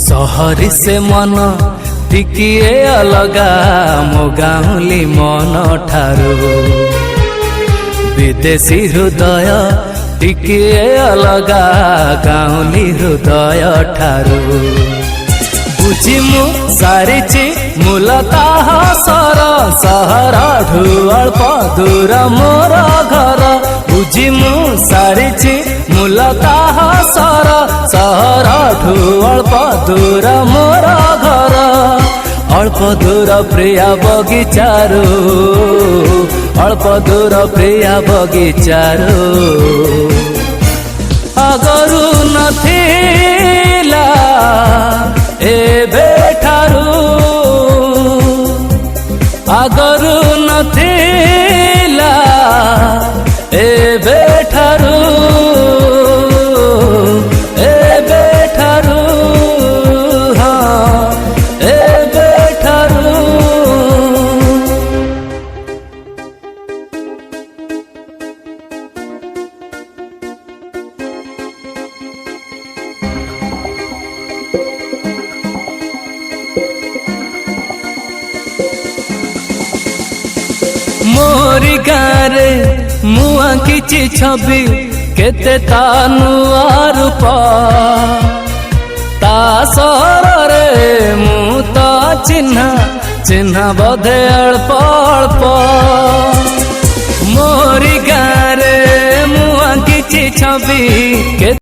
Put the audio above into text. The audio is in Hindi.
सहरी से मन टिकिए अलगा मो गाउली मन ठारू विदेशी हृदय टिकिए अलगा गाउली हृदय ठारू बुझी मु सारिची मूलता सर सहर ढु अल्प दूर मोर घर बुझी मु सारिची मूलता सर सहर ढु अल्प दूर मोर घर अल्प दूर प्रिया बगीचारू अल्प दूर प्रिया बगीचारू आगरू नथिला एबे ठारू आगरू नथिला एबे ठारू एबे ठारू हाँ एबे ठारू मोरी गारे मुआ किछि छवि केते ता नुआ रूप ता सरे मु तो चिन्हा चिन्हा बोधे अल्प अल्प मोरी गारे मुआ किछि छवि